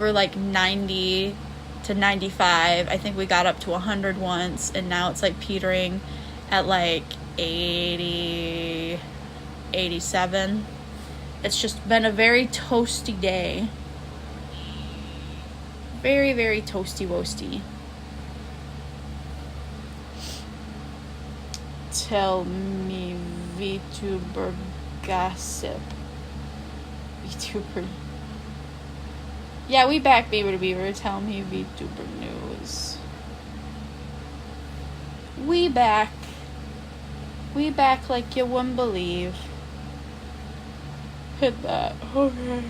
We're like 90 to 95. I think we got up to 100 once, and now it's like petering at like 80, 87. It's just been a very toasty day. Very, very toasty woasty. Tell me, VTuber gossip. VTuber. Yeah, we back, Beaver to Beaver. Tell me, VTuber news. We back. We back like you wouldn't believe. Hit that. Okay.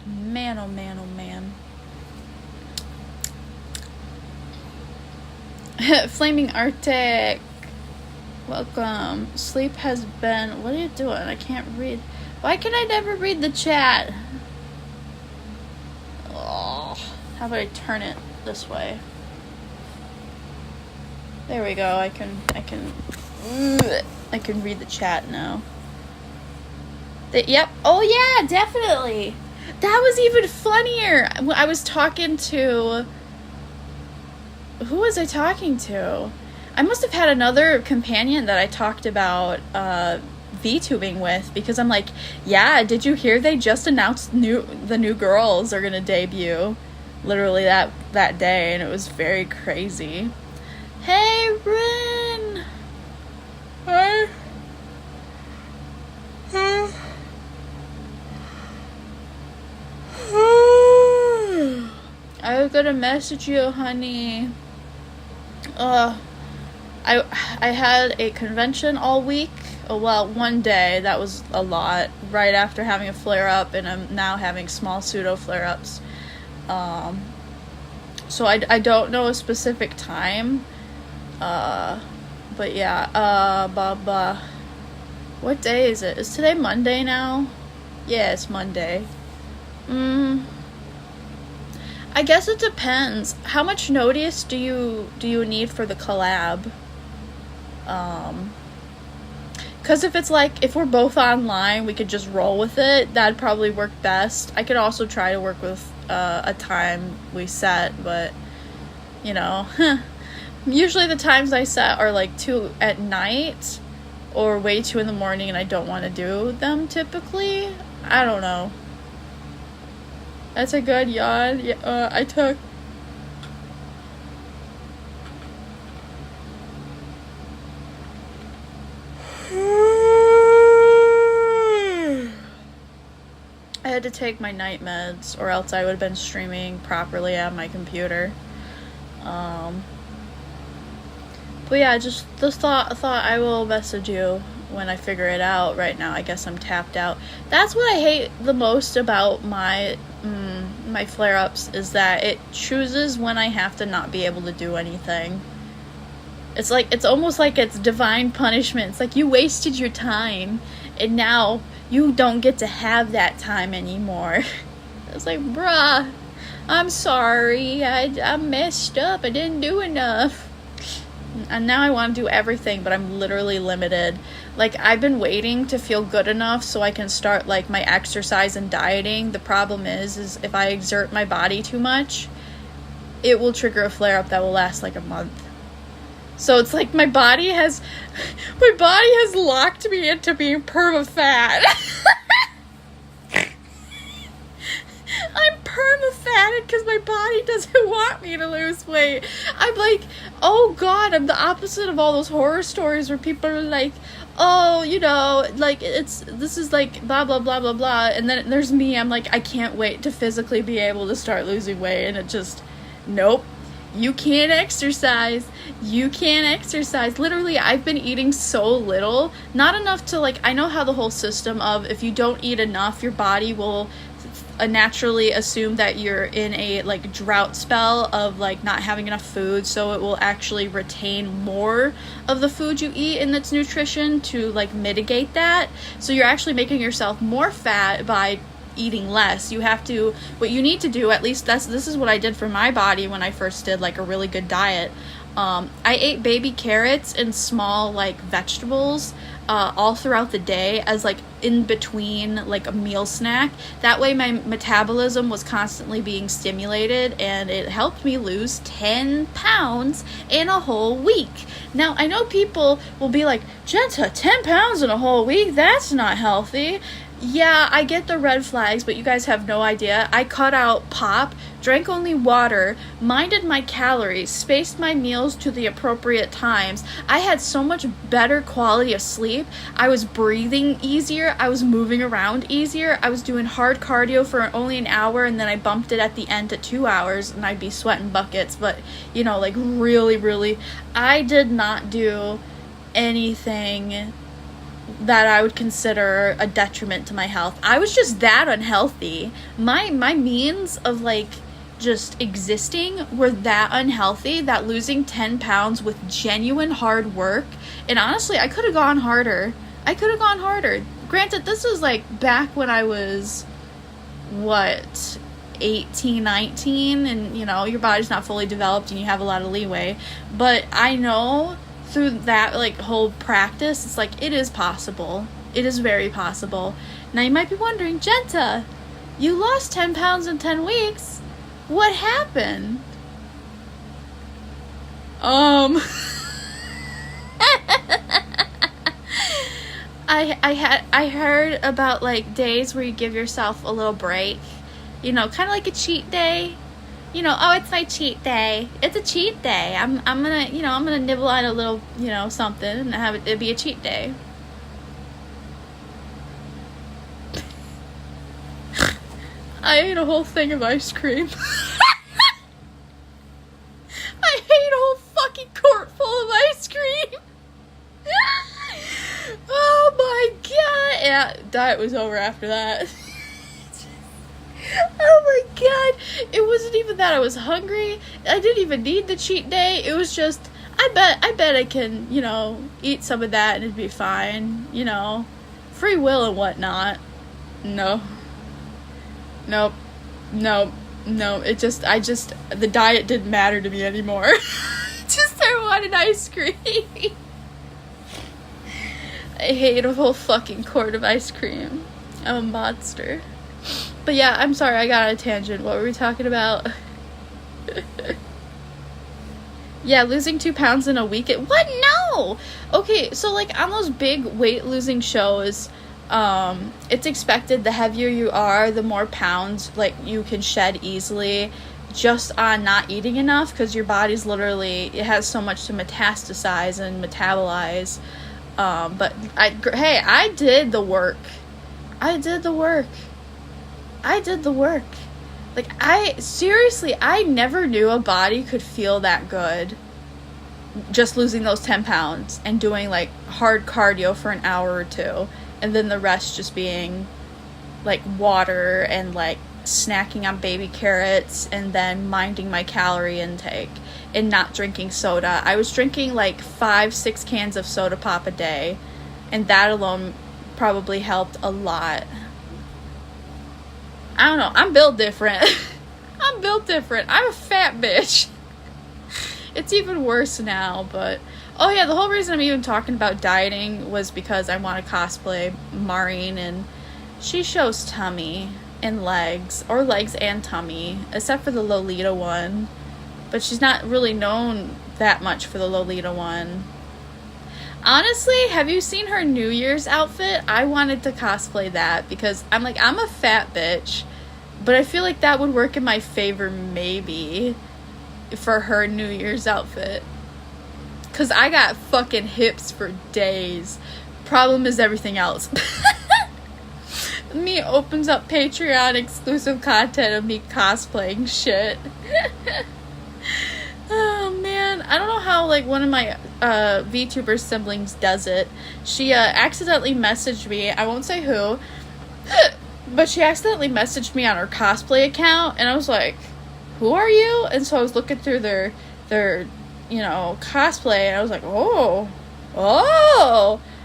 Man, oh man, oh man. Flaming Arctic. Welcome. Sleep has been... What are you doing? I can't read. Why can I never read the chat? Oh, how about I turn it this way? There we go. I can read the chat now. Yep. Oh yeah, definitely. That was even funnier. I was talking to... Who was I talking to? I must have had another companion that I talked about VTubing with, because I'm like, yeah, did you hear they just announced the new girls are gonna debut literally that day, and it was very crazy. Hey, Rin! Hi. I was gonna message you, honey. I had a convention all week. Oh, well, one day. That was a lot. Right after having a flare-up, and I'm now having small pseudo-flare-ups. So I don't know a specific time. But yeah. What day is it? Is today Monday now? Yeah, it's Monday. I guess it depends. How much notice do you need for the collab? Because if we're both online, we could just roll with it. That'd probably work best. I could also try to work with a time we set, but you know, usually the times I set are like 2 at night or way 2 in the morning, and I don't want to do them typically. I don't know. That's a good yawn. Yeah, I took... I had to take my night meds, or else I would have been streaming properly on my computer. But yeah, just thought I will message you when I figure it out. Right now, I guess I'm tapped out. That's what I hate the most about my flare-ups, is that it chooses when I have to not be able to do anything. It's almost like it's divine punishment. It's like you wasted your time, and now you don't get to have that time anymore. It's like, bruh, I'm sorry, I messed up, I didn't do enough. And now I want to do everything, but I'm literally limited. Like, I've been waiting to feel good enough so I can start, like, my exercise and dieting. The problem is if I exert my body too much, it will trigger a flare-up that will last, like, a month. So it's like my body has locked me into being perma-fat. I'm perma-fatted because my body doesn't want me to lose weight. I'm like, oh god, I'm the opposite of all those horror stories where people are like, oh, you know, like, this is like blah blah blah blah blah, and then there's me, I'm like, I can't wait to physically be able to start losing weight, and it just, nope. You can't exercise. You can't exercise. Literally, I've been eating so little. Not enough to, like, I know how the whole system of if you don't eat enough, your body will naturally assume that you're in a, like, drought spell of, like, not having enough food. So it will actually retain more of the food you eat in its nutrition to, like, mitigate that. So you're actually making yourself more fat by eating less. What you need to do, at least this is what I did for my body when I first did, like, a really good diet. I ate baby carrots and small like vegetables all throughout the day as like in between like a meal snack. That way my metabolism was constantly being stimulated, and it helped me lose 10 pounds in a whole week. Now I know people will be like, Genta, 10 pounds in a whole week? That's not healthy. Yeah, I get the red flags, but you guys have no idea. I cut out pop, drank only water, minded my calories, spaced my meals to the appropriate times. I had so much better quality of sleep. I was breathing easier. I was moving around easier. I was doing hard cardio for only an hour, and then I bumped it at the end to 2 hours, and I'd be sweating buckets. But, you know, like really, really, I did not do anything that I would consider a detriment to my health. I was just that unhealthy. My means of like just existing were that unhealthy that losing 10 pounds with genuine hard work, and honestly I could have gone harder. Granted, this was like back when I was 18, 19, and you know, your body's not fully developed and you have a lot of leeway, but I know through that like whole practice, it's like it is possible. It is very possible. Now you might be wondering, Genta, you lost 10 pounds in 10 weeks. What happened? I heard about like days where you give yourself a little break. You know, kind of like a cheat day. You know, oh, it's my cheat day. It's a cheat day. I'm gonna nibble on a little, you know, something and have it be a cheat day. I ate a whole thing of ice cream. I ate a whole fucking quart full of ice cream. Oh my god. Yeah, diet was over after that. Oh my god, it wasn't even that I was hungry. I didn't even need the cheat day. It was just, I bet I can, you know, eat some of that and it'd be fine, you know, free will and whatnot. Nope, the diet didn't matter to me anymore. Just I wanted ice cream. I hate a whole fucking quart of ice cream. I'm a monster. But yeah, I'm sorry, I got on a tangent. What were we talking about? Yeah, losing 2 pounds in a week. What? No! Okay, so like on those big weight losing shows, it's expected the heavier you are, the more pounds like you can shed easily just on not eating enough, because your body's literally, it has so much to metastasize and metabolize. But I did the work. Like, I never knew a body could feel that good just losing those 10 pounds and doing, like, hard cardio for an hour or two, and then the rest just being, like, water and, like, snacking on baby carrots and then minding my calorie intake and not drinking soda. I was drinking, like, 5-6 cans of soda pop a day, and that alone probably helped a lot. I don't know. I'm built different. I'm a fat bitch. It's even worse now, but... Oh yeah, the whole reason I'm even talking about dieting was because I want to cosplay Maureen, and she shows tummy and legs, or legs and tummy, except for the Lolita one. But she's not really known that much for the Lolita one. Honestly, have you seen her New Year's outfit? I wanted to cosplay that because I'm a fat bitch, but I feel like that would work in my favor maybe for her New Year's outfit. Because I got fucking hips for days. Problem is everything else. Me opens up Patreon exclusive content of me cosplaying shit. Oh man, I don't know how like one of my VTuber siblings does it. She accidentally messaged me, I won't say who, but she accidentally messaged me on her cosplay account, and I was like, who are you? And so I was looking through their you know, cosplay, and I was like, oh,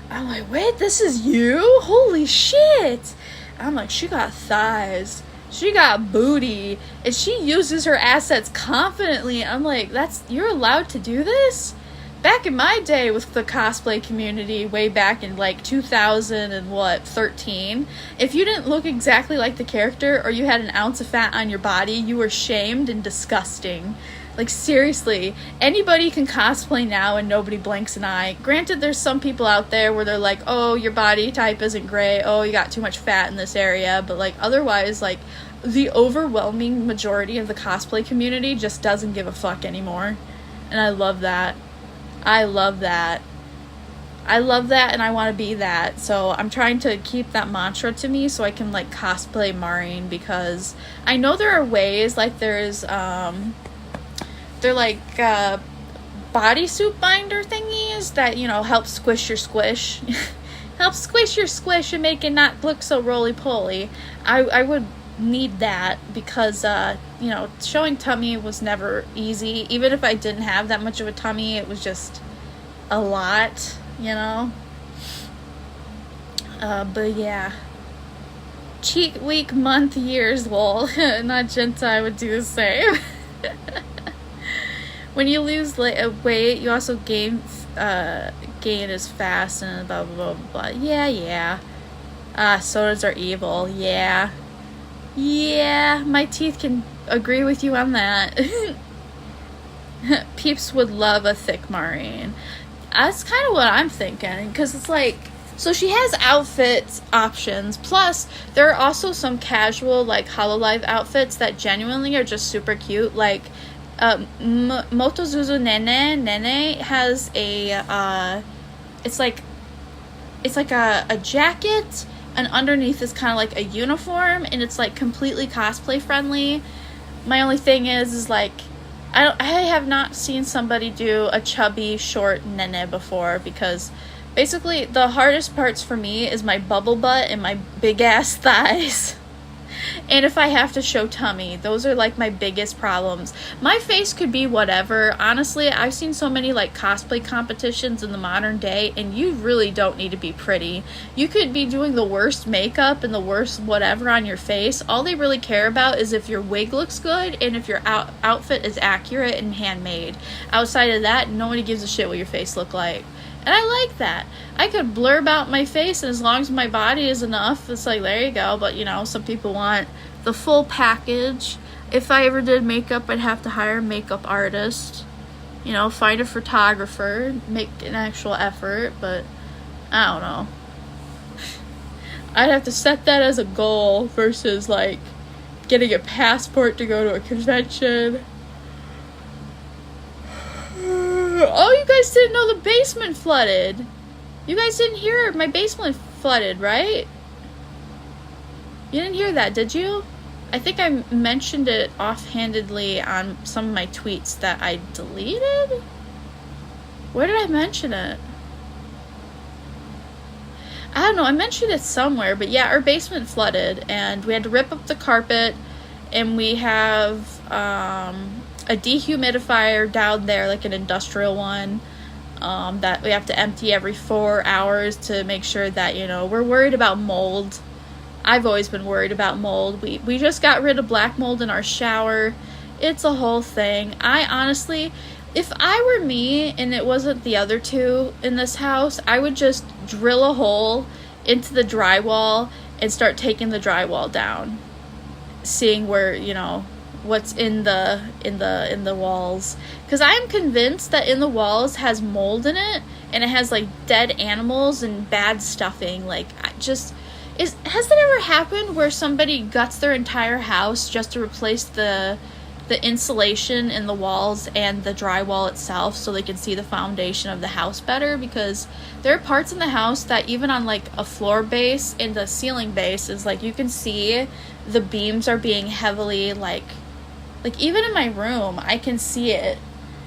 I'm like, wait, this is you? Holy shit. I'm like, she got thighs. She got booty, and she uses her assets confidently. I'm like, you're allowed to do this? Back in my day with the cosplay community, way back in like 2013, if you didn't look exactly like the character or you had an ounce of fat on your body, you were shamed and disgusting. Like, seriously, anybody can cosplay now and nobody blinks an eye. Granted, there's some people out there where they're like, oh, your body type isn't great, oh, you got too much fat in this area, but like, otherwise, like, the overwhelming majority of the cosplay community just doesn't give a fuck anymore. And I love that. I love that, and I want to be that. So I'm trying to keep that mantra to me so I can, like, cosplay Maureen, because I know there are ways, like, they're like bodysuit binder thingies that, you know, help squish your squish. Help squish your squish and make it not look so roly-poly. I would need that because, you know, showing tummy was never easy. Even if I didn't have that much of a tummy, it was just a lot, you know? But yeah. Cheat week, month, years, lol. Not Gentai would do the same. When you lose weight, you also gain as fast and blah, blah, blah, blah. Yeah. Sodas are evil. Yeah, my teeth can agree with you on that. Peeps would love a thick Maureen. That's kind of what I'm thinking, because it's like, so she has outfit options, plus there are also some casual, like, Hololive outfits that genuinely are just super cute. Like, Motozuzu Nene has a, it's like a jacket, and underneath is kind of like a uniform, and it's like completely cosplay friendly. My only thing is like, I have not seen somebody do a chubby short Nene before, because basically the hardest parts for me is my bubble butt and my big ass thighs. And if I have to show tummy, those are like my biggest problems. My face could be whatever. Honestly, I've seen so many like cosplay competitions in the modern day, and you really don't need to be pretty. You could be doing the worst makeup and the worst whatever on your face. All they really care about is if your wig looks good and if your outfit is accurate and handmade. Outside of that, nobody gives a shit what your face look like. And I like that. I could blurb out my face, and as long as my body is enough, it's like, there you go. But, you know, some people want the full package. If I ever did makeup, I'd have to hire a makeup artist. You know, find a photographer, make an actual effort, but I don't know. I'd have to set that as a goal versus, like, getting a passport to go to a convention. Oh, you guys didn't know the basement flooded. You guys didn't hear my basement flooded, right? You didn't hear that, did you? I think I mentioned it offhandedly on some of my tweets that I deleted. Where did I mention it? I don't know. I mentioned it somewhere, but yeah, our basement flooded, and we had to rip up the carpet, and we have a dehumidifier down there, like an industrial one, that we have to empty every 4 hours to make sure that, you know, we're worried about mold. I've always been worried about mold. We just got rid of black mold in our shower. It's a whole thing. I honestly, if I were me and it wasn't the other two in this house, I would just drill a hole into the drywall and start taking the drywall down, seeing where, you know, what's in the walls, because I am convinced that in the walls has mold in it, and it has like dead animals and bad stuffing. Like, has that ever happened where somebody guts their entire house just to replace the insulation in the walls and the drywall itself so they can see the foundation of the house better? Because there are parts in the house that even on like a floor base and the ceiling base is like, you can see the beams are being heavily like even in my room, I can see it.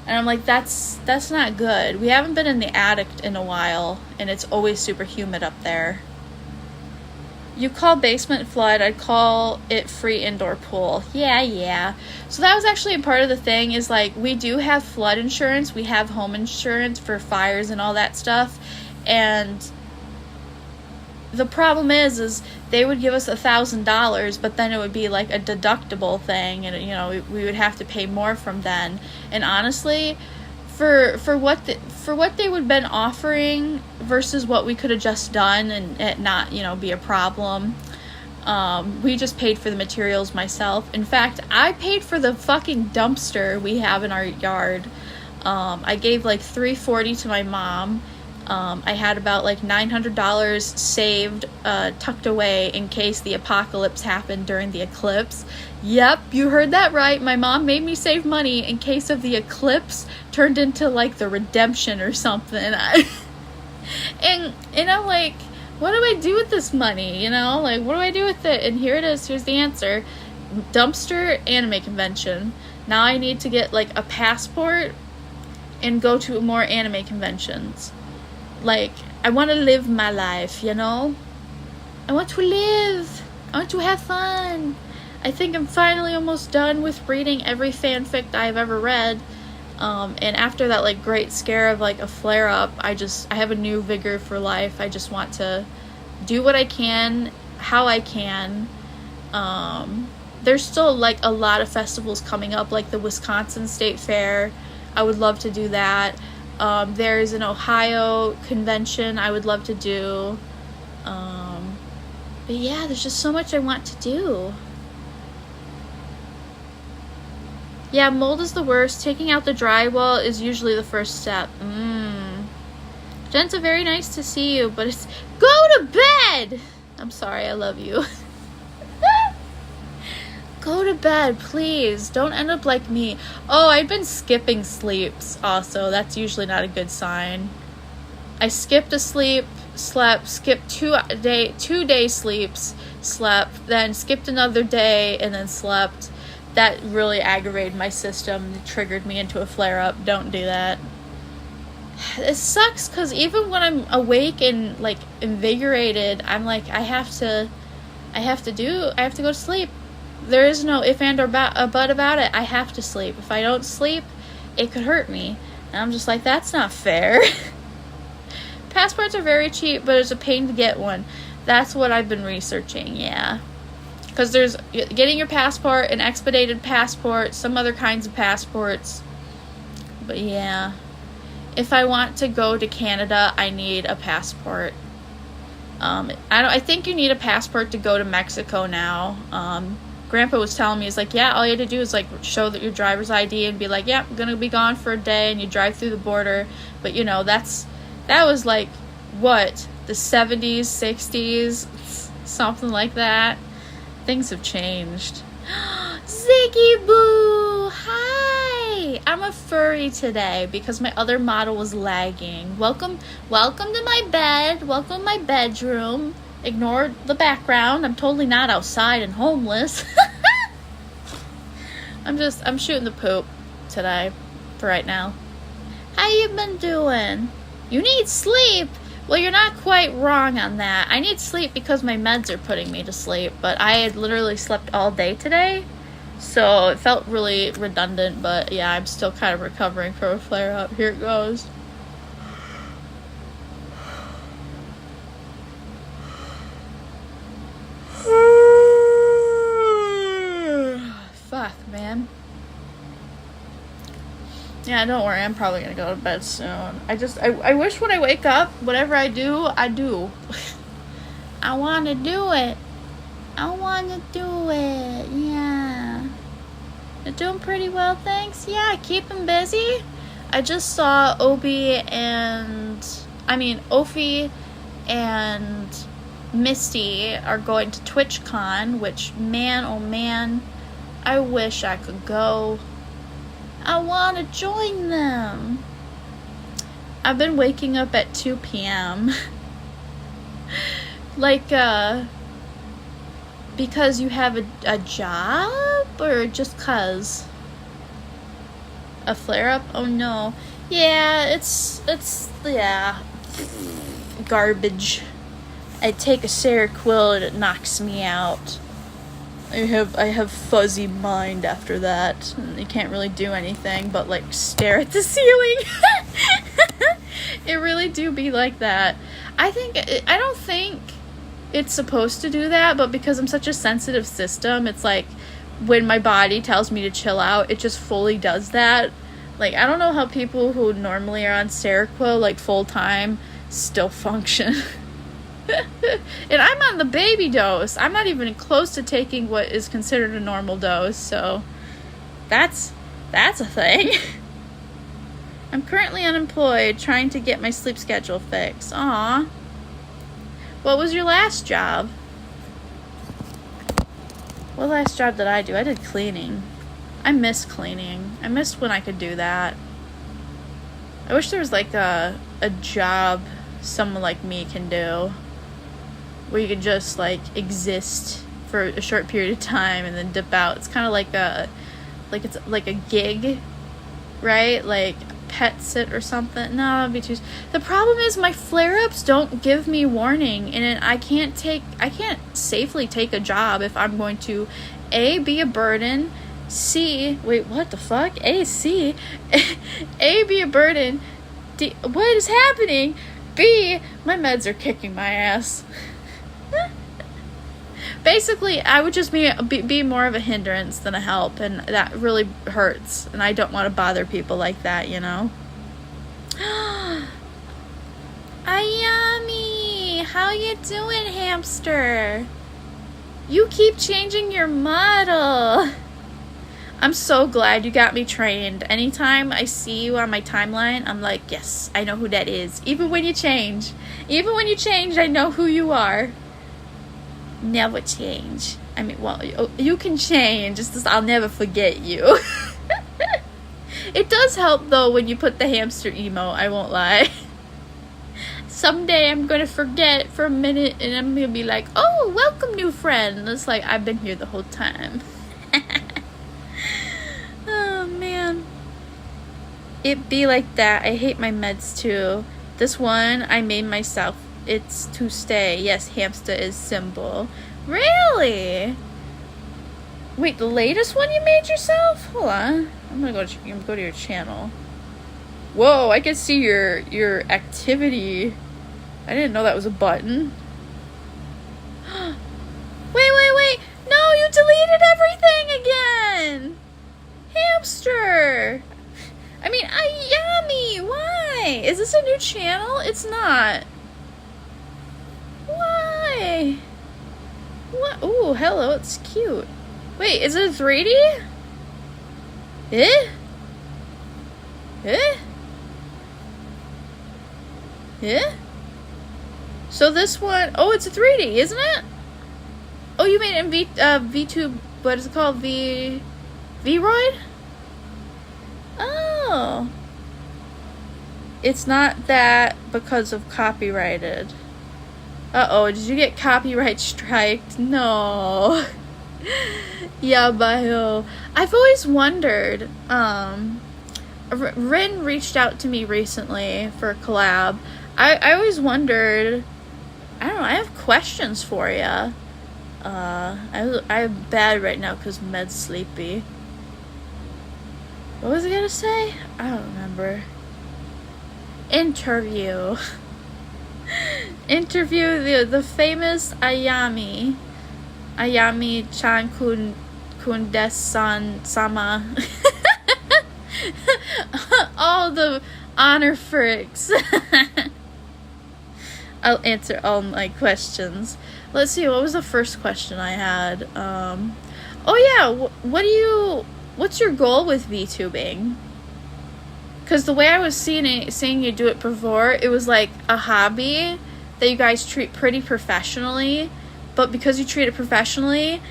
And I'm like, that's not good. We haven't been in the attic in a while, and it's always super humid up there. You call basement flood, I'd call it free indoor pool. Yeah. So that was actually a part of the thing, is like, we do have flood insurance. We have home insurance for fires and all that stuff. And the problem is they would give us $1,000, but then it would be like a deductible thing, and you know we would have to pay more from then. And honestly, for what they would have been offering versus what we could have just done and it not, you know, be a problem. We just paid for the materials myself. In fact, I paid for the fucking dumpster we have in our yard. I gave like $340 to my mom. I had about like $900 saved, tucked away in case the apocalypse happened during the eclipse. Yep, you heard that right. My mom made me save money in case of the eclipse turned into like the redemption or something. And I'm like, what do I do with this money? You know, like, what do I do with it? And here it is. Here's the answer. Dumpster, anime convention. Now I need to get like a passport and go to more anime conventions. Like, I want to live my life, you know? I want to live. I want to have fun. I think I'm finally almost done with reading every fanfic I've ever read. And after that, like, great scare of, like, a flare-up, I have a new vigor for life. I just want to do what I can, how I can. There's still, like, a lot of festivals coming up, like the Wisconsin State Fair. I would love to do that. There's an Ohio convention I would love to do. But yeah, there's just so much I want to do. Yeah, mold is the worst. Taking out the drywall is usually the first step. Jensa, very nice to see you, but it's... Go to bed! I'm sorry, I love you. Go to bed, please. Don't end up like me. Oh, I've been skipping sleeps also. That's usually not a good sign. I skipped a sleep, slept, skipped 2 day sleeps, slept, then skipped another day, and then slept. That really aggravated my system. It triggered me into a flare-up. Don't do that. It sucks because even when I'm awake and, like, invigorated, I'm like, I have to go to sleep. There is no if and or but about it. I have to sleep. If I don't sleep, it could hurt me. And I'm just like, that's not fair. Passports are very cheap, but it's a pain to get one. That's what I've been researching, yeah. Because there's getting your passport, an expedited passport, some other kinds of passports. But yeah. If I want to go to Canada, I need a passport. I think you need a passport to go to Mexico now. Grandpa was telling me, he's like, yeah, all you have to do is like show that your driver's ID and be like, yeah, I'm gonna be gone for a day, and you drive through the border. But you know, that was like, what, the 70s, 60s, something like that. Things have changed. Ziggy Boo! Hi! I'm a furry today because my other model was lagging. Welcome to my bed. Welcome to my bedroom. Ignore the background. I'm totally not outside and homeless. I'm shooting the poop today for right now. How you been doing? You need sleep. Well, you're not quite wrong on that. I need sleep because my meds are putting me to sleep, but I had literally slept all day today, so it felt really redundant, but yeah, I'm still kind of recovering from a flare-up. Here it goes. Fuck, man. Yeah, don't worry, I'm probably gonna go to bed soon. I wish when I wake up, whatever I do. I wanna do it. Yeah. You're doing pretty well, thanks. Yeah, keeping busy. I just saw Ophi and Misty are going to TwitchCon, which, man, oh man, I wish I could go. I want to join them. I've been waking up at 2 p.m. Like, because you have a job? Or just cause? A flare-up? Oh no. Yeah, it's garbage. I take a Seroquel and it knocks me out. I have fuzzy mind after that. And you can't really do anything but like stare at the ceiling. It really do be like that. I don't think it's supposed to do that, but because I'm such a sensitive system, it's like when my body tells me to chill out, it just fully does that. Like, I don't know how people who normally are on Seroquel, like, full-time still function. And I'm on the baby dose. I'm not even close to taking what is considered a normal dose, so that's a thing. I'm currently unemployed, trying to get my sleep schedule fixed. Aw. What was your last job? What last job did I do? I did cleaning. I miss cleaning. I missed when I could do that. I wish there was like a job someone like me can do, where you could just like exist for a short period of time and then dip out. It's kind of like it's like a gig, right? Like pet sit or something. No, that'd be too. The problem is my flare-ups don't give me warning, and I can't safely take a job if I'm going to A, be a burden, C, wait, what the fuck? A, C, A, be a burden, D, what is happening? B, my meds are kicking my ass. Basically, I would just be more of a hindrance than a help, and that really hurts, and I don't want to bother people like that, you know? Ayami! How you doing, hamster? You keep changing your model. I'm so glad you got me trained. Anytime I see you on my timeline, I'm like, yes, I know who that is. Even when you change. Even when you change, I know who you are. Never change. I mean, well, you can change. It's just I'll never forget you. It does help, though, when you put the hamster emo. I won't lie. Someday I'm going to forget for a minute, and I'm going to be like, oh, welcome, new friend. It's like, I've been here the whole time. Oh, man. It be like that. I hate my meds, too. This one I made myself. It's to stay. Yes, hamster is symbol. Really? Wait, the latest one you made yourself? Hold on. I'm gonna go to your channel. Whoa, I can see your activity. I didn't know that was a button. Wait. No, you deleted everything again. Hamster. I mean, Ayami, why? Is this a new channel? It's not. Why? What? Ooh, hello, it's cute. Wait, is it 3D? Eh? So this one, oh, it's a 3D, isn't it? Oh, you made it in VTube, what is it called? Vroid? Oh. It's not that because of copyrighted. Uh-oh, did you get copyright striked? No. Yabayo. I've always wondered, Rin reached out to me recently for a collab. I always wondered, I don't know, I have questions for you. I'm bad right now because Med's sleepy. What was I gonna say? I don't remember. Interview the famous Ayami Chan Kundesan Sama. All the honor fricks. I'll answer all my questions. Let's see, what was the first question I had? Oh yeah, what's your goal with VTubing? Because the way I was seeing you do it before, it was like a hobby that you guys treat pretty professionally. But because you treat it professionally,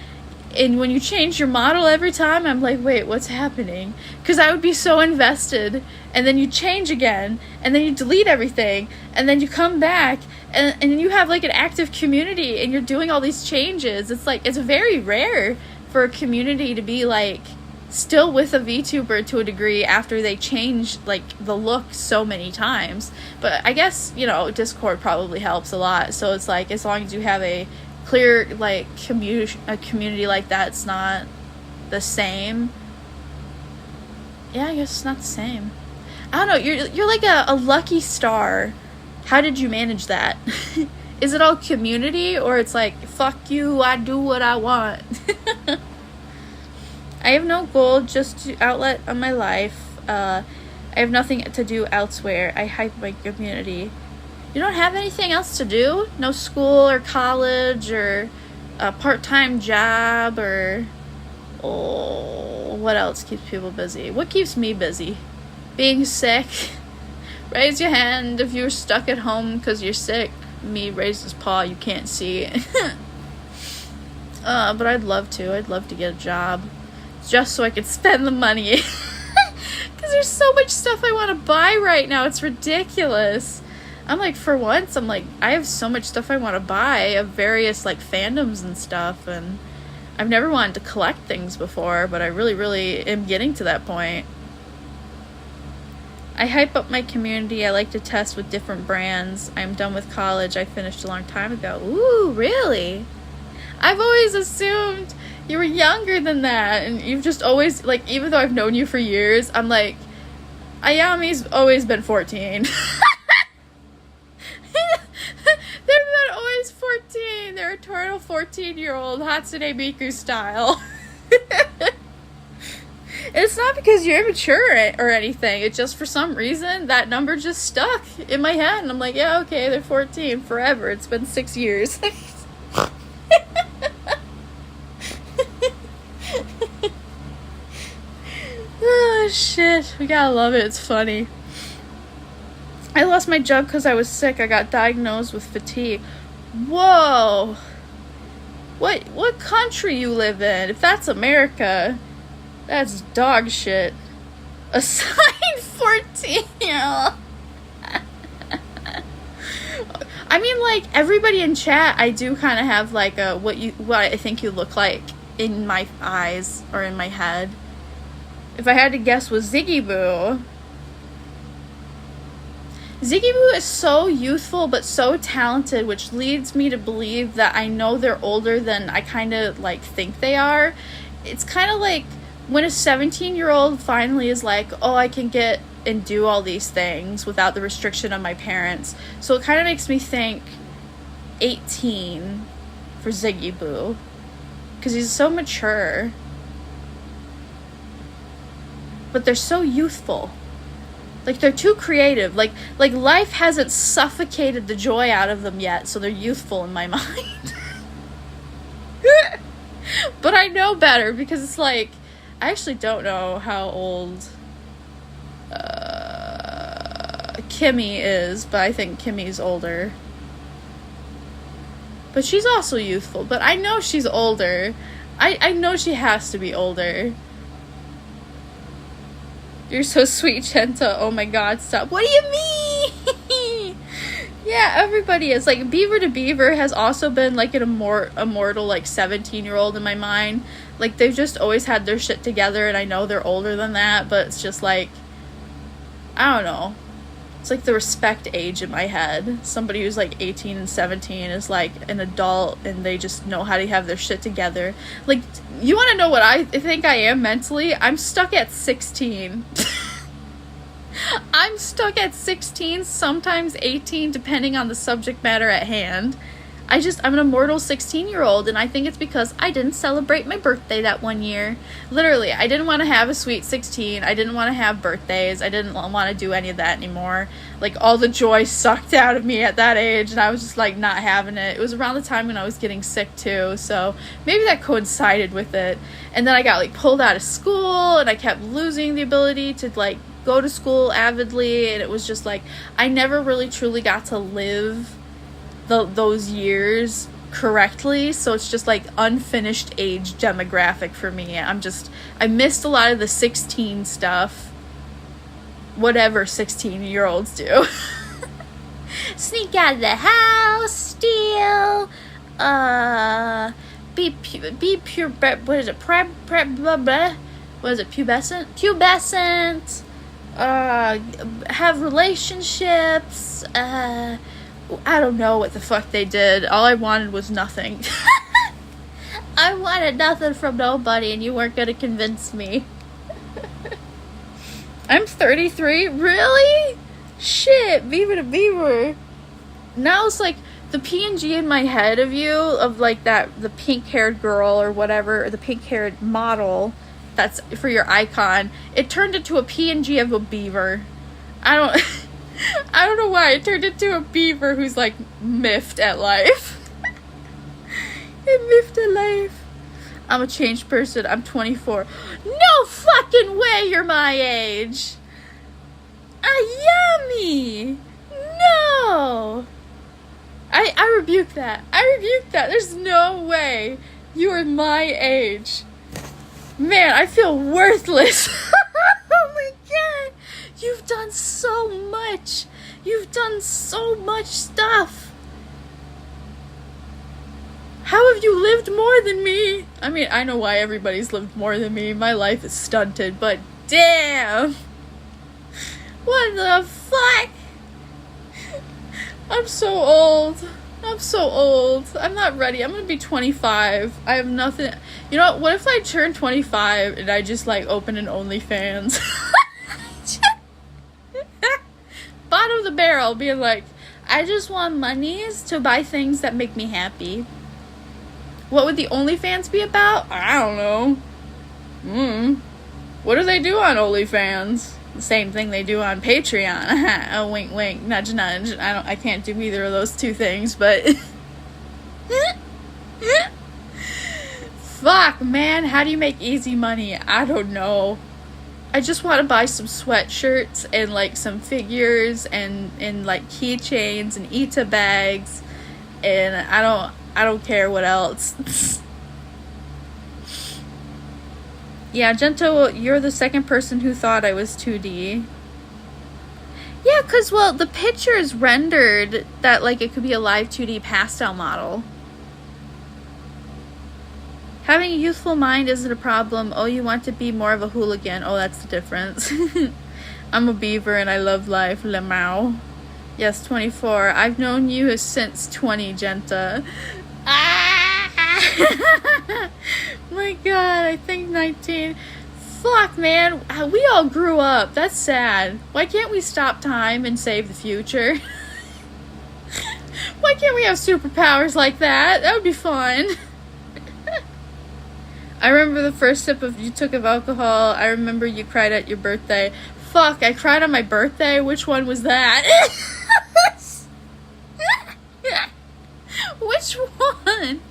and when you change your model every time, I'm like, wait, what's happening? Because I would be so invested, and then you change again, and then you delete everything, and then you come back, and you have like an active community, and you're doing all these changes. It's like, it's very rare for a community to be like still with a VTuber to a degree after they change like the look so many times. But I guess, you know, Discord probably helps a lot. So it's like, as long as you have a clear like community like that, it's not the same. Yeah, I guess it's not the same. I don't know, you're like a lucky star. How did you manage that? is it all community, or it's like, fuck you, I do what I want? I have no goal, just to outlet on my life. I have nothing to do elsewhere. I hype my community. You don't have anything else to do? No school or college or a part-time job or... Oh, what else keeps people busy? What keeps me busy? Being sick. Raise your hand if you're stuck at home because you're sick. Me raise his paw, you can't see. But I'd love to. I'd love to get a job. Just so I could spend the money. Because there's so much stuff I want to buy right now. It's ridiculous. I'm like, for once, I'm like, I have so much stuff I want to buy of various, like, fandoms and stuff, and I've never wanted to collect things before, but I really, really am getting to that point. I hype up my community. I like to test with different brands. I'm done with college. I finished a long time ago. Ooh, really? I've always assumed you were younger than that, and you've just always, like, even though I've known you for years, I'm like, Ayami's always been 14. They've been always 14. They're eternal 14-year-old Hatsune Miku style. It's not because you're immature or anything. It's just for some reason that number just stuck in my head. And I'm like, yeah, okay, they're 14 forever. It's been 6 years. Oh, shit. We gotta love it. It's funny. I lost my job because I was sick. I got diagnosed with fatigue. Whoa. What country you live in? If that's America, that's dog shit. Assigned 14-year-old. I mean, like, everybody in chat, I do kind of have, like, what I think you look like in my eyes or in my head. If I had to guess, was Ziggy Boo. Ziggy Boo is so youthful but so talented, which leads me to believe that I know they're older than I kind of, like, think they are. It's kind of like when a 17-year-old finally is like, oh, I can get and do all these things without the restriction of my parents. So it kind of makes me think 18 for Ziggy Boo. Because he's so mature. But they're so youthful. Like, they're too creative. Like life hasn't suffocated the joy out of them yet, so they're youthful in my mind. But I know better, because it's like, I actually don't know how old Kimmy is, but I think Kimmy's older. But she's also youthful, but I know she's older. I know she has to be older. You're so sweet, Chenta. Oh my god, stop. What do you mean? Yeah, everybody is. Like, Beaver to Beaver has also been, like, an immortal, like, 17-year-old in my mind. Like, they've just always had their shit together, and I know they're older than that, but it's just, like, I don't know. It's, like, the respect age in my head. Somebody who's, like, 18 and 17 is, like, an adult, and they just know how to have their shit together. Like, you want to know what I think I am mentally? I'm stuck at 16. I'm stuck at 16, sometimes 18, depending on the subject matter at hand. I'm an immortal 16-year-old, and I think it's because I didn't celebrate my birthday that one year. Literally, I didn't want to have a sweet 16. I didn't want to have birthdays. I didn't want to do any of that anymore. Like, all the joy sucked out of me at that age, and I was just, like, not having it. It was around the time when I was getting sick, too, so maybe that coincided with it. And then I got, like, pulled out of school, and I kept losing the ability to, like, go to school avidly, and it was just, like, I never really truly got to live those years correctly, so it's just like unfinished age demographic for me. I missed a lot of the 16 stuff, whatever 16-year-olds do. Sneak out of the house, steal, be pure, what is it, what is it, pubescent, have relationships, I don't know what the fuck they did. All I wanted was nothing. I wanted nothing from nobody, and you weren't gonna convince me. I'm 33? Really? Shit, Beaver to Beaver. Now it's like the PNG in my head of you, of like that, the pink-haired girl or whatever, or the pink-haired model that's for your icon, it turned into a PNG of a beaver. I don't know why it turned into a beaver who's like miffed at life. Miffed at life. I'm a changed person. I'm 24. No fucking way you're my age. Ayami. No. I rebuke that. I rebuke that. There's no way you are my age. Man, I feel worthless. Oh my god. You've done so much. You've done so much stuff. How have you lived more than me? I mean, I know why everybody's lived more than me. My life is stunted, but damn. What the fuck? I'm so old. I'm so old. I'm not ready. I'm gonna be 25. I have nothing. You know what if I turn 25 and I just like open an OnlyFans? Bottom of the barrel, being like, I just want monies to buy things that make me happy. What would the OnlyFans be about? I don't know. What do they do on OnlyFans? The same thing they do on Patreon. Oh, wink, wink, nudge, nudge. I can't do either of those two things, but fuck, man. How do you make easy money? I don't know. I just want to buy some sweatshirts and like some figures and like keychains and Ita bags, and I don't care what else. Yeah, Gento, you're the second person who thought I was 2D. Yeah, because, well, the picture is rendered that, like, it could be a live 2D pastel model. Having a youthful mind isn't a problem. Oh, you want to be more of a hooligan. Oh, that's the difference. I'm a beaver and I love life. Lemao. Yes, 24. I've known you since 20, Genta. My god, I think 19. Fuck, man. We all grew up. That's sad. Why can't we stop time and save the future? Why can't we have superpowers like that? That would be fun. I remember the first sip you took of alcohol. I remember you cried at your birthday. Fuck, I cried on my birthday? Which one was that? Which one?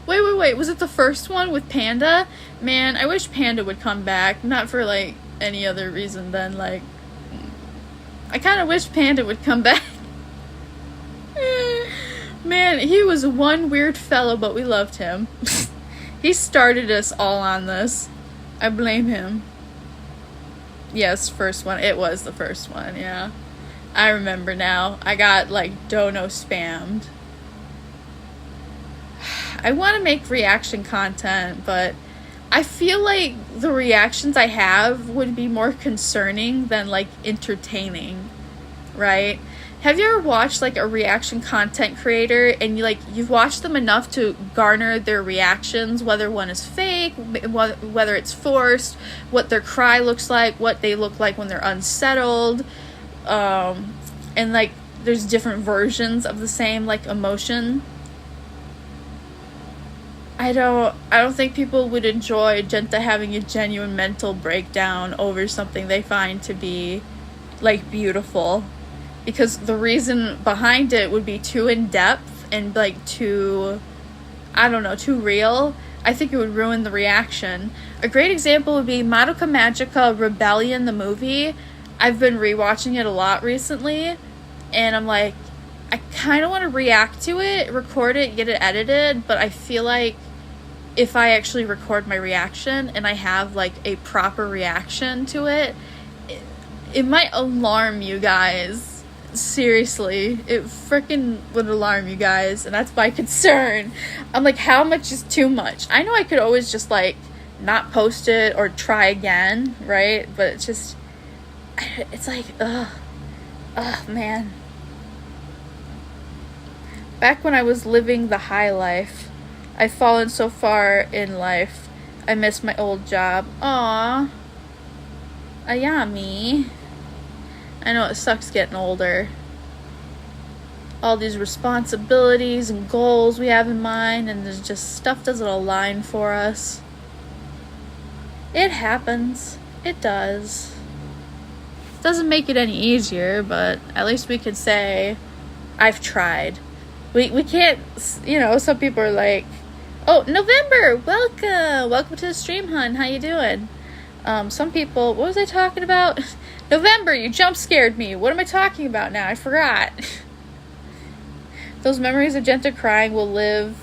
Wait. Was it the first one with Panda? Man, I wish Panda would come back. Not for, like, any other reason than, like... I kind of wish Panda would come back. Man, he was one weird fellow, but we loved him. He started us all on this. I blame him. Yes, first one. It was the first one, yeah. I remember now. I got, like, dono spammed. I want to make reaction content, but I feel like the reactions I have would be more concerning than, like, entertaining, right? Have you ever watched, like, a reaction content creator and, you've watched them enough to garner their reactions, whether one is fake, whether it's forced, what their cry looks like, what they look like when they're unsettled, and, like, there's different versions of the same, like, emotion. I don't think people would enjoy Genta having a genuine mental breakdown over something they find to be, like, beautiful. Because the reason behind it would be too in-depth and, like, too, I don't know, too real. I think it would ruin the reaction. A great example would be Madoka Magica Rebellion, the movie. I've been rewatching it a lot recently, and I'm like, I kind of want to react to it, record it, get it edited, but I feel like if I actually record my reaction and I have, like, a proper reaction to it, it might alarm you guys. Seriously, it freaking would alarm you guys, and that's my concern. I'm like, how much is too much? I know I could always just, like, not post it or try again, right? But it's like, ugh, man. Back when I was living the high life, I've fallen so far in life. I miss my old job. Aww. Ayami. I know it sucks getting older. all these responsibilities and goals we have in mind, and there's just stuff doesn't align for us. It happens. It does. Doesn't make it any easier, but at least we could say, I've tried. We can't, some people are like, oh, November, welcome to the stream, hun, how you doing? Some people, what was I talking about? November, you jump scared me. What am I talking about now? I forgot. Those memories of Genta crying will live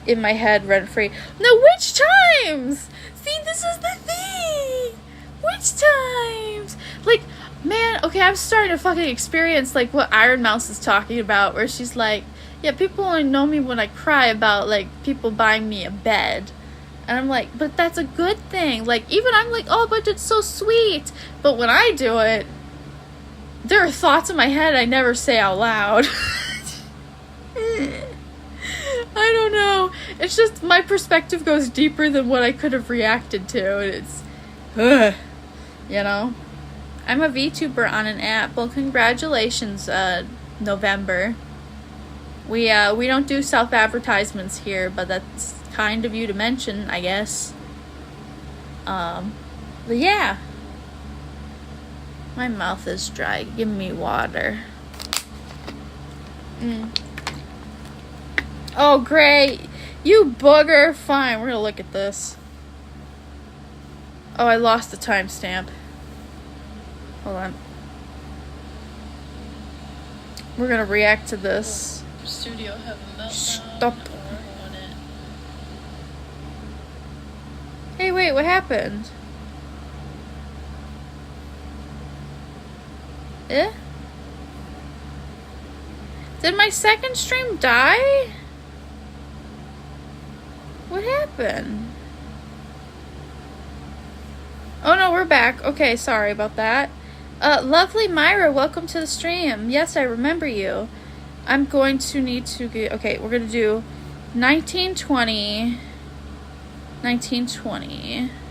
in my head rent-free. No, which times? See, this is the thing. Which times? Like, man, okay, I'm starting to fucking experience, like, what Iron Mouse is talking about, where she's like, yeah, people only know me when I cry about, like, people buying me a bed. And I'm like, but that's a good thing. Like, even I'm like, oh, but it's so sweet. But when I do it, there are thoughts in my head I never say out loud. I don't know. It's just my perspective goes deeper than what I could have reacted to. And it's, I'm a VTuber on an app. Well, congratulations, November. We don't do self-advertisements here, but that's kind of you to mention, I guess. But yeah. My mouth is dry. Give me water. Oh, great. You booger. Fine, we're gonna look at this. Oh, I lost the timestamp. Hold on. We're gonna react to this. Studio have a meltdown. Stop. Hey, wait, what happened? Did my second stream die? What happened? Oh no, we're back. Okay, sorry about that. Lovely Myra, welcome to the stream. Yes, I remember you. I'm going to need to get... Okay, we're going to do 1920... 1920.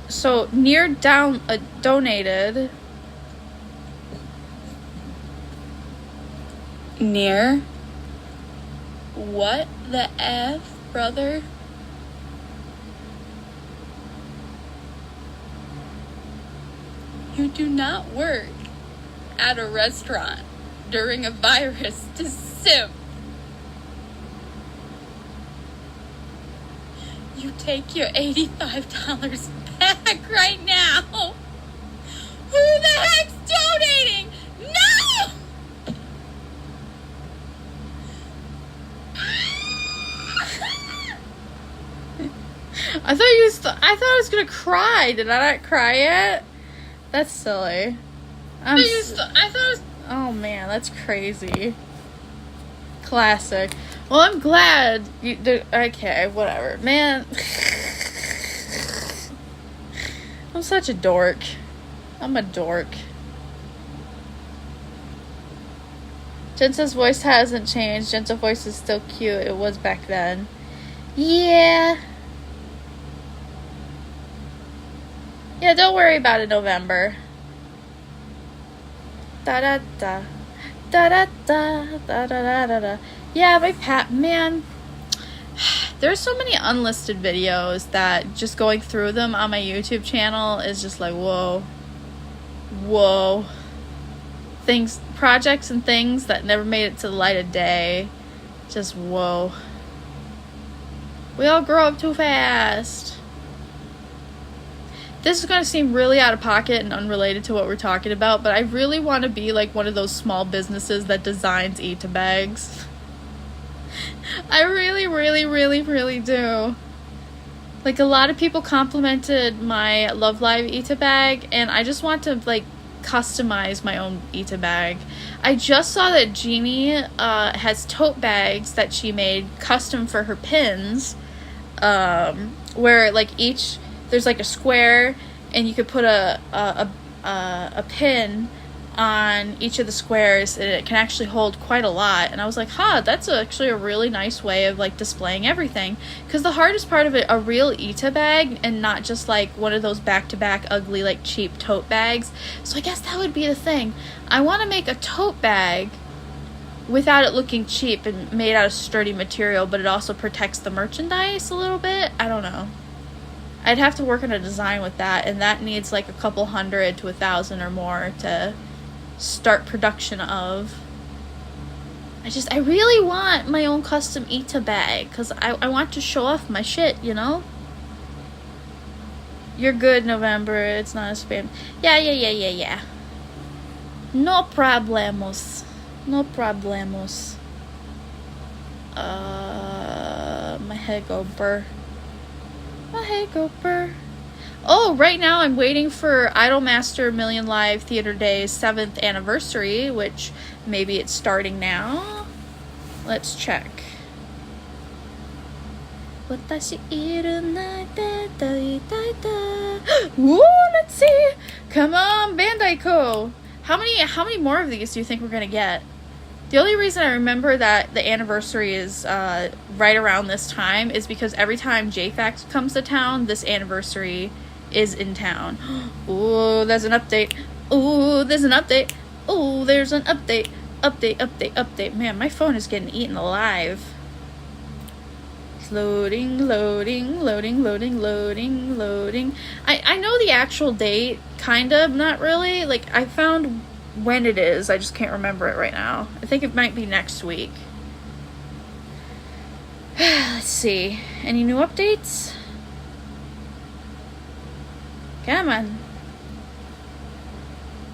So, Near donated. Near? What the F, brother? You do not work at a restaurant during a virus to simp. You take your $85 back right now. Who the heck's donating? No! I thought I was gonna cry. Did I not cry yet? That's silly. I thought it was... Oh man, that's crazy. Classic. Well, I'm glad you... Okay, whatever. Man. I'm such a dork. I'm a dork. Genta's voice hasn't changed. Genta's voice is still cute. It was back then. Yeah. Yeah, don't worry about it, November. Da da da. Da da da. Da da da da. Yeah, man. There's so many unlisted videos that just going through them on my YouTube channel is just like, whoa. Whoa. Projects and things that never made it to the light of day. Just whoa. We all grow up too fast. This is going to seem really out of pocket and unrelated to what we're talking about, but I really want to be like one of those small businesses that designs Eat-A-Bags. I really, really, really, really do. Like, a lot of people complimented my Love Live Eat-A-Bag, and I just want to, like, customize my own Eat-A-Bag. I just saw that Jeannie has tote bags that she made custom for her pins, where, like, there's like a square, and you could put a pin on each of the squares, and it can actually hold quite a lot. And I was like, that's actually a really nice way of like displaying everything, because the hardest part of it, a real Ita bag and not just like one of those back-to-back ugly like cheap tote bags. So I guess that would be the thing. I want to make a tote bag without it looking cheap and made out of sturdy material, but it also protects the merchandise a little bit. I don't know. I'd have to work on a design with that, and that needs like a couple hundred to 1,000 or more to start production of. I really want my own custom Ita bag, because I want to show off my shit, you know? You're good, November. It's not a spam. Yeah. No problemos. No problemos. My head go burr. My head go burr. Oh, right now I'm waiting for Idolmaster Million Live Theater Day's 7th anniversary, which maybe it's starting now. Let's check. Ooh, let's see. Come on, Bandai Co. How many more of these do you think we're gonna get? The only reason I remember that the anniversary is right around this time is because every time JFAX comes to town, this anniversary is in town. Ooh, there's an update. Ooh, there's an update. Ooh, there's an update. Update. Man, my phone is getting eaten alive. It's loading. I know the actual date, kind of, not really. Like, I found when it is. I just can't remember it right now. I think it might be next week. Let's see. Any new updates? Come on.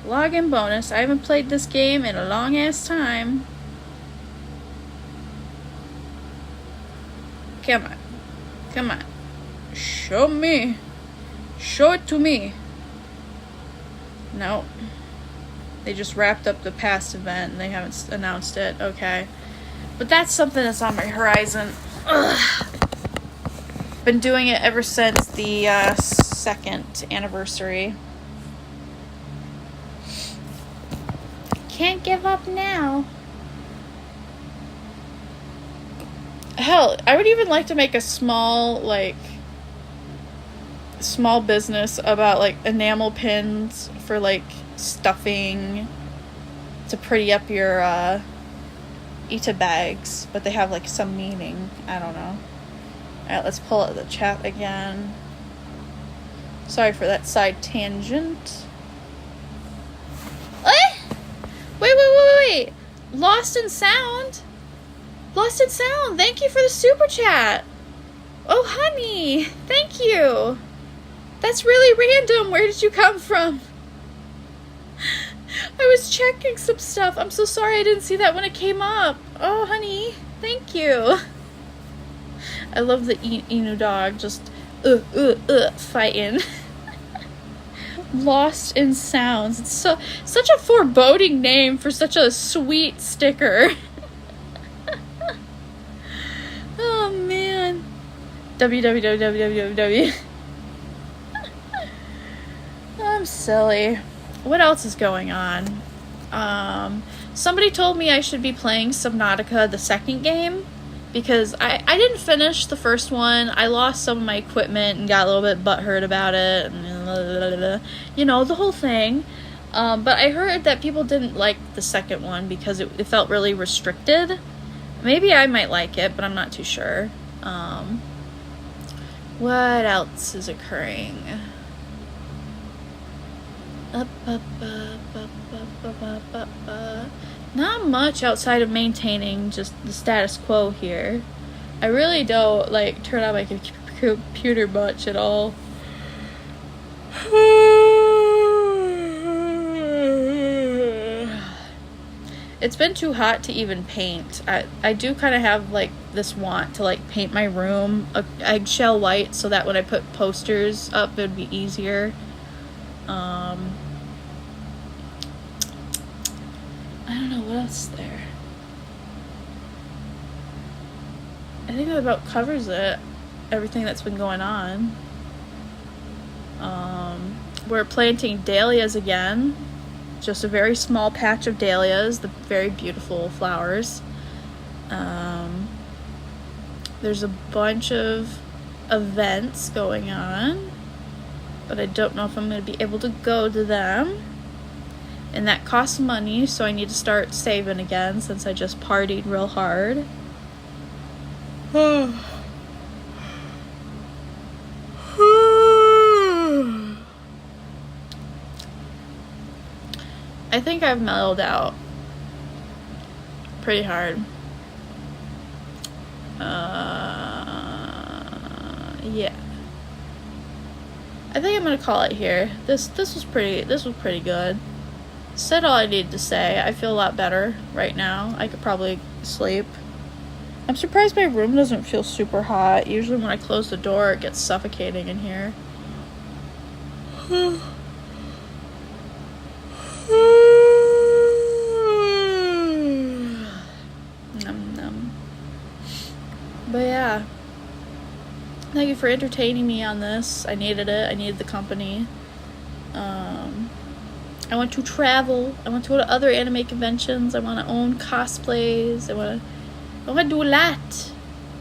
Login bonus. I haven't played this game in a long ass time. Come on. Show me. Show it to me. No. They just wrapped up the past event and they haven't announced it. Okay. But that's something that's on my horizon. Ugh. Been doing it ever since the 2nd anniversary. Can't give up now. Hell, I would even like to make a small business about like enamel pins for like stuffing to pretty up your Ita bags, but they have like some meaning. I don't know. Alright, let's pull up the chat again. Sorry for that side tangent. Wait. Lost in Sound. Thank you for the super chat. Oh, honey. Thank you. That's really random. Where did you come from? I was checking some stuff. I'm so sorry I didn't see that when it came up. Oh, honey. Thank you. I love the Inu dog just fighting. Lost in Sounds. It's such a foreboding name for such a sweet sticker. Oh man. www. I'm silly. What else is going on? Somebody told me I should be playing Subnautica, the second game, because I didn't finish the first one. I lost some of my equipment and got a little bit butthurt about it. You know, the whole thing. But I heard that people didn't like the second one because it felt really restricted. Maybe I might like it, but I'm not too sure. What else is occurring? Not much outside of maintaining just the status quo here. I really don't like turn on my computer much at all. It's been too hot to even paint. I do kind of have like this want to like paint my room eggshell white so that when I put posters up it would be easier. I don't know what else is there. I think that about covers it. Everything that's been going on. We're planting dahlias again. just a very small patch of dahlias, the very beautiful flowers. There's a bunch of events going on, but I don't know if I'm going to be able to go to them. And that costs money, so I need to start saving again since I just partied real hard. I think I've mellowed out pretty hard. Yeah. I think I'm gonna call it here. This was pretty good. Said all I needed to say. I feel a lot better right now. I could probably sleep. I'm surprised my room doesn't feel super hot. Usually when I close the door, it gets suffocating in here. But yeah, thank you for entertaining me on this. I needed it. I needed the company. I want to travel. I want to go to other anime conventions. I want to own cosplays. I want to do a lot.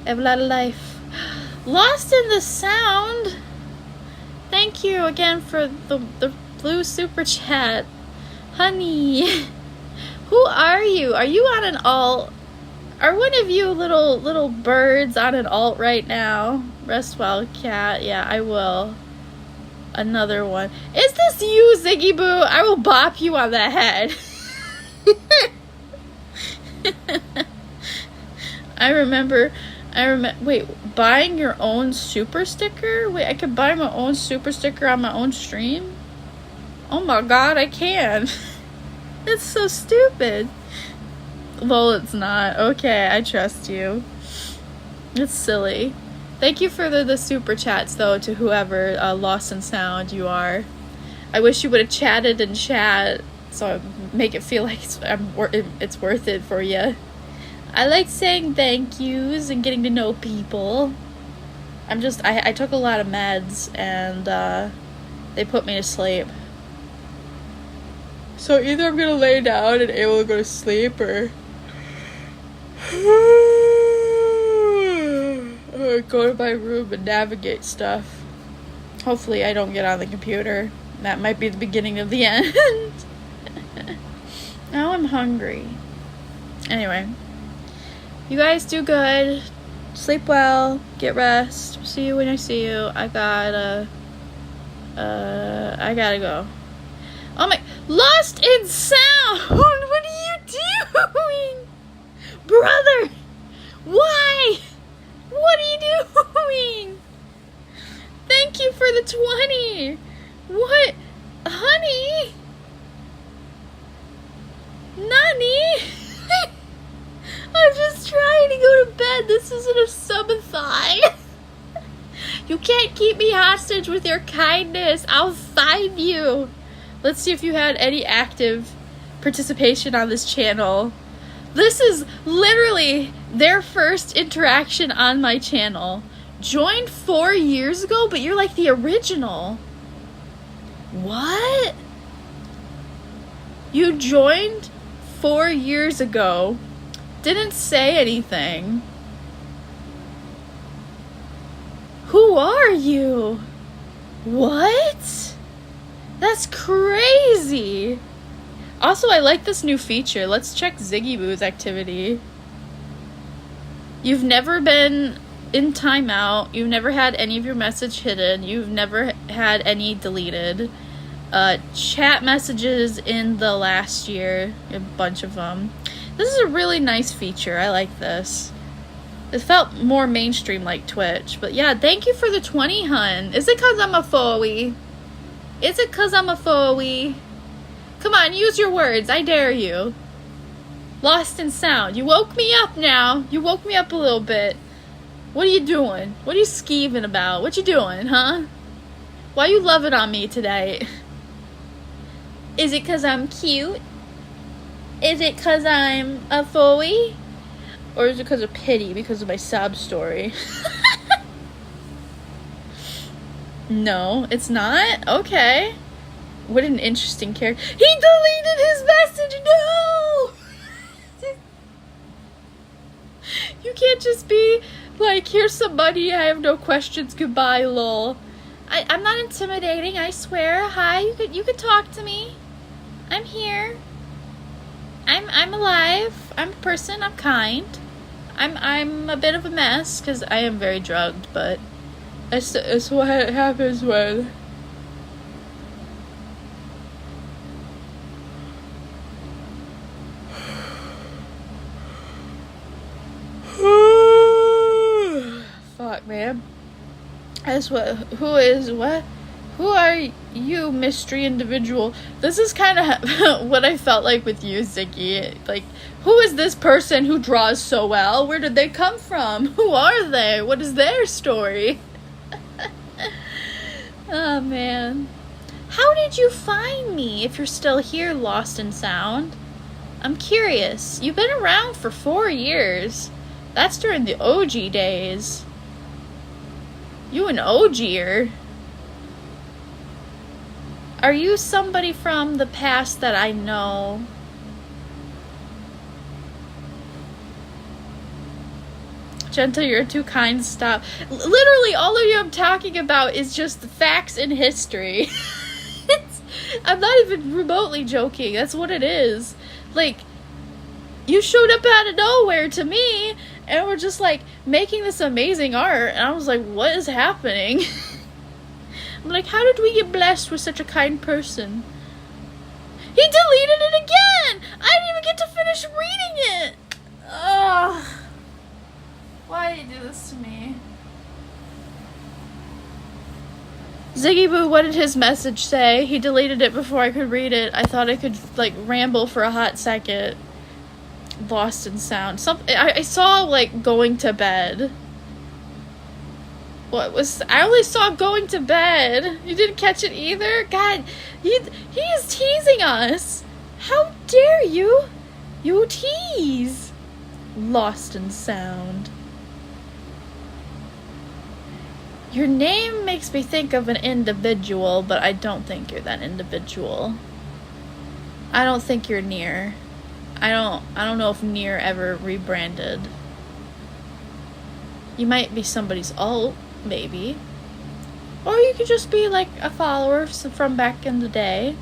I have a lot of life. Lost in the Sound. Thank you again for the blue super chat. Honey, who are you? Are you on an alt? Are one of you little birds on an alt right now? Rest well, cat. Yeah, I will. Another one. Is this you, Ziggy Boo? I will bop you on the head. I remember, wait, buying your own super sticker? Wait, I could buy my own super sticker on my own stream? Oh my god, I can. It's so stupid. Well, it's not. Okay, I trust you. It's silly. Thank you for the super chats, though, to whoever Lost in Sound you are. I wish you would have chatted in chat, so I make it feel like it's worth it for you. I like saying thank yous and getting to know people. I took a lot of meds, and they put me to sleep. So either I'm gonna lay down and able to go to sleep, or go to my room and navigate stuff. Hopefully I don't get on the computer. That might be the beginning of the end. Now I'm hungry. Anyway, you guys do good. Sleep well. Get rest. See you when I see you. I gotta go. Oh my, Lost in Sound! What are you doing? Brother! Why? What are you doing? Thank you for the 20. What? Honey? Nani? I'm just trying to go to bed. This isn't a subathon. You can't keep me hostage with your kindness. I'll find you. Let's see if you had any active participation on this channel. This is literally their first interaction on my channel. Joined 4 years ago, but you're like the original. What? You joined 4 years ago. Didn't say anything. Who are you? What? That's crazy. Also, I like this new feature. Let's check Ziggy Boo's activity. You've never been in timeout. You've never had any of your message hidden. You've never had any deleted. Chat messages in the last year. A bunch of them. This is a really nice feature. I like this. It felt more mainstream like Twitch. But yeah, thank you for the 20, hun. Is it because I'm a foe-y? Is it because I'm a foe-y? Come on, use your words. I dare you. Lost in Sound. You woke me up now. You woke me up a little bit. What are you doing? What are you skeeving about? What you doing, huh? Why you loving on me today? Is it because I'm cute? Is it because I'm a foe-y? Or is it because of pity? Because of my sob story? No, it's not? Okay. What an interesting character. He deleted his message! No! You can't just be like, here's some money, I have no questions, goodbye, lol. I'm not intimidating, I swear. Hi, you could talk to me. I'm here. I'm alive. I'm a person, I'm kind. I'm a bit of a mess, because I am very drugged, but it's what happens when... Fuck, man. That's what. Who are you, mystery individual? This is kind of what I felt like with you, Ziggy. Like, who is this person who draws so well? Where did they come from? Who are they? What is their story? Oh, man. How did you find me if you're still here, lost and sound? I'm curious. You've been around for 4 years. That's during the OG days. You an OGer. Are you somebody from the past that I know? Gentle, you're too kind, stop. Literally, all of you I'm talking about is just the facts in history. I'm not even remotely joking. That's what it is. Like, you showed up out of nowhere to me, and we're just, like, making this amazing art, and I was like, what is happening? I'm like, how did we get blessed with such a kind person? He deleted it again! I didn't even get to finish reading it! Ugh. Why did you do this to me? Ziggy Boo, what did his message say? He deleted it before I could read it. I thought I could, like, ramble for a hot second. Lost in sound. I saw, like, going to bed. I only saw going to bed. You didn't catch it either? God, he is teasing us. How dare you? You tease. Lost in sound. Your name makes me think of an individual, but I don't think you're that individual. I don't think you're Nier. I don't know if Nier ever rebranded. You might be somebody's alt, maybe. Or you could just be like a follower from back in the day.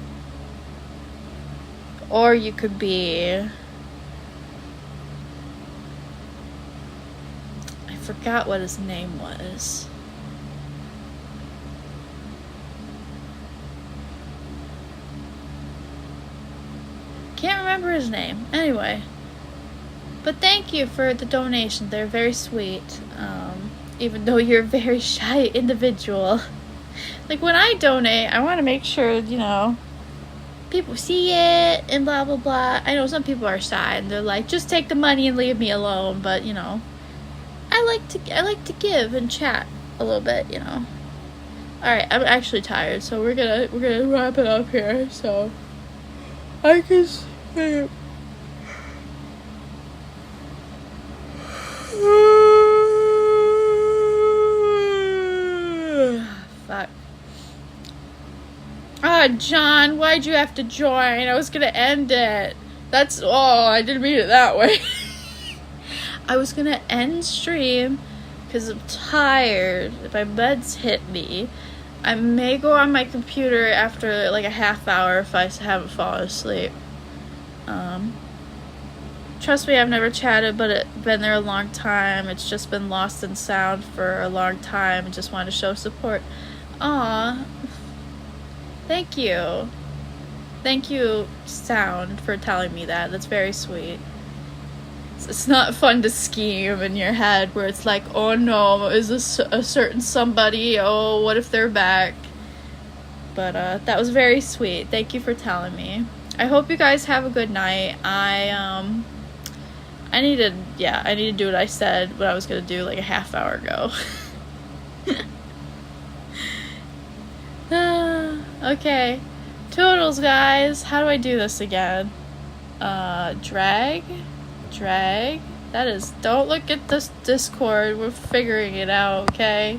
Or you could be... I forgot what his name was. Can't remember his name. Anyway. But thank you for the donation. They're very sweet. Even though you're a very shy individual. Like, when I donate, I want to make sure, you know, people see it and blah, blah, blah. I know some people are shy and they're like, just take the money and leave me alone. But, you know, I like to give and chat a little bit, you know. Alright, I'm actually tired, so we're gonna wrap it up here, so I can sleep. Fuck. Ah, John, why'd you have to join? I was gonna end it. I didn't mean it that way. I was gonna end stream because I'm tired. My meds hit me. I may go on my computer after like a half hour if I haven't fallen asleep. Trust me, I've never chatted, but it's been there a long time. It's just been lost in sound for a long time. I just wanted to show support. Aw. Thank you. Thank you, Sound, for telling me that. That's very sweet. It's not fun to scheme in your head where it's like, oh no, is this a certain somebody? Oh, what if they're back? But that was very sweet. Thank you for telling me. I hope you guys have a good night. I need to do what I said what I was gonna do like a half hour ago. Okay. Toodles, guys. How do I do this again? Drag. That is, don't look at this Discord. We're figuring it out, okay?